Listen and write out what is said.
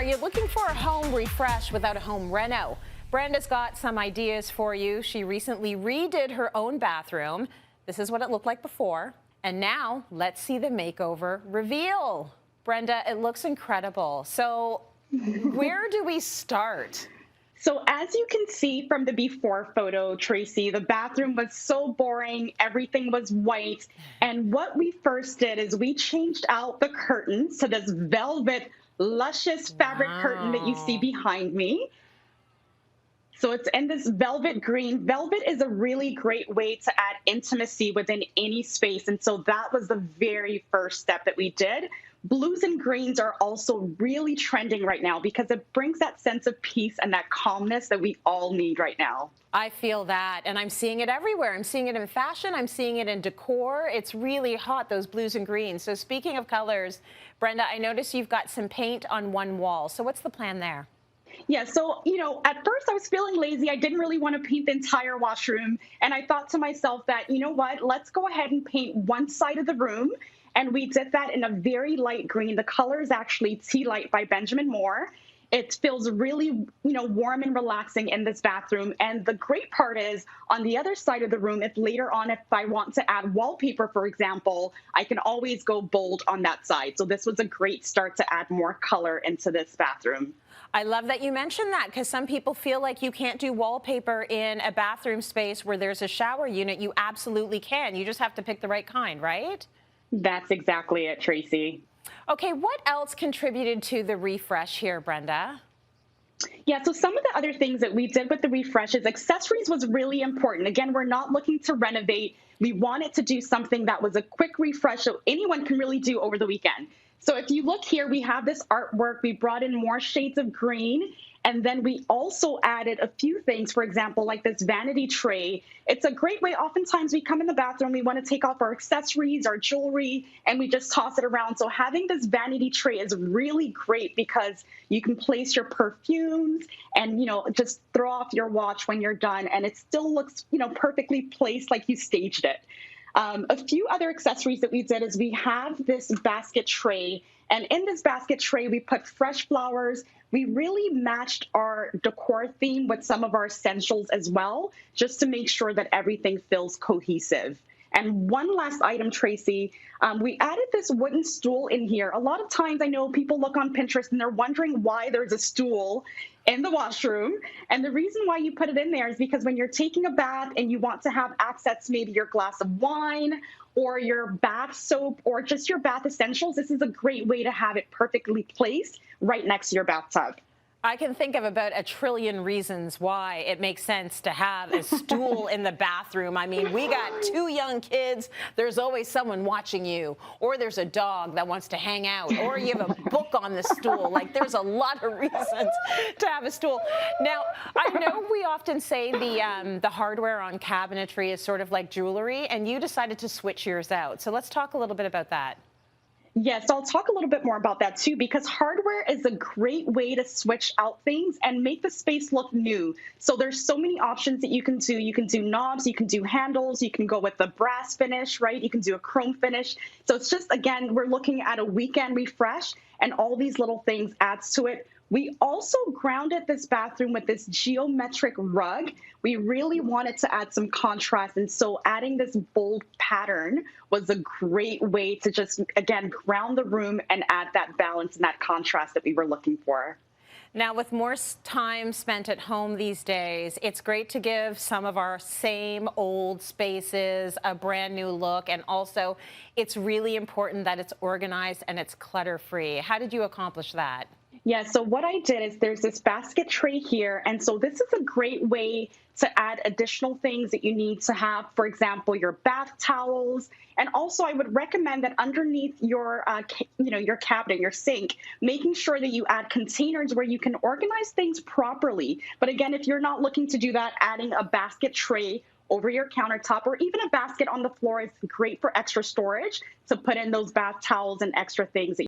Are you looking for a home refresh without a home reno? Brenda's got some ideas for you. She recently redid her own bathroom. This is what it looked like before. And now let's see the makeover reveal. Brenda, it looks incredible. So where do we start? So as you can see from the before photo, Tracy, the bathroom was so boring. Everything was white. And what we first did is we changed out the curtains to this velvet, luscious fabric curtain that you see behind me. So it's in this velvet green. Velvet is a really great way to add intimacy within any space. And so that was the very first step that we did. Blues and greens are also really trending right now because it brings that sense of peace and that calmness that we all need right now. I feel that, and I'm seeing it everywhere. I'm seeing it in fashion. I'm seeing it in decor. It's really hot, those blues and greens. So speaking of colors, Brenda, I noticed you've got some paint on one wall. So what's the plan there? Yeah, so, at first I was feeling lazy. I didn't really want to paint the entire washroom. And I thought to myself that, you know what, let's go ahead and paint one side of the room. And we did that in a very light green. The color is actually Tea Light by Benjamin Moore. It feels really, warm and relaxing in this bathroom. And the great part is on the other side of the room, if later on, if I want to add wallpaper, for example, I can always go bold on that side. So this was a great start to add more color into this bathroom. I love that you mentioned that because some people feel like you can't do wallpaper in a bathroom space where there's a shower unit. You absolutely can. You just have to pick the right kind, right? That's exactly it, Tracy. Okay, what else contributed to the refresh here, Brenda? Yeah, so some of the other things that we did with the refresh is accessories was really important. Again, we're not looking to renovate. We wanted to do something that was a quick refresh so anyone can really do over the weekend. So if you look here, we have this artwork. We brought in more shades of green. And then we also added a few things, for example, like this vanity tray. It's a great way. Oftentimes we come in the bathroom, we want to take off our accessories, our jewelry, and we just toss it around. So having this vanity tray is really great because you can place your perfumes and, just throw off your watch when you're done. And it still looks, perfectly placed like you staged it. A few other accessories that we did is we have this basket tray. And in this basket tray, we put fresh flowers. We really matched our decor theme with some of our essentials as well, just to make sure that everything feels cohesive. And one last item, Tracy, we added this wooden stool in here. A lot of times I know people look on Pinterest and they're wondering why there's a stool in the washroom. And the reason why you put it in there is because when you're taking a bath and you want to have access to maybe your glass of wine or your bath soap or just your bath essentials, this is a great way to have it perfectly placed right next to your bathtub. I can think of about a trillion reasons why it makes sense to have a stool in the bathroom. I mean, we got 2 young kids. There's always someone watching you, or there's a dog that wants to hang out, or you have a book on the stool. Like, there's a lot of reasons to have a stool. Now, I know we often say the hardware on cabinetry is sort of like jewelry, and you decided to switch yours out. So let's talk a little bit about that. Yes, I'll talk a little bit more about that too, because hardware is a great way to switch out things and make the space look new. So there's so many options that you can do. You can do knobs, you can do handles, you can go with the brass finish, right? You can do a chrome finish. So it's just, again, we're looking at a weekend refresh and all these little things adds to it. We also grounded this bathroom with this geometric rug. We really wanted to add some contrast, and so adding this bold pattern was a great way to just, again, ground the room and add that balance and that contrast that we were looking for. Now, with more time spent at home these days, it's great to give some of our same old spaces a brand new look, and also it's really important that it's organized and it's clutter-free. How did you accomplish that? Yeah, so what I did is there's this basket tray here. And so this is a great way to add additional things that you need to have, for example, your bath towels. And also I would recommend that underneath your, your cabinet, your sink, making sure that you add containers where you can organize things properly. But again, if you're not looking to do that, adding a basket tray over your countertop or even a basket on the floor is great for extra storage to put in those bath towels and extra things that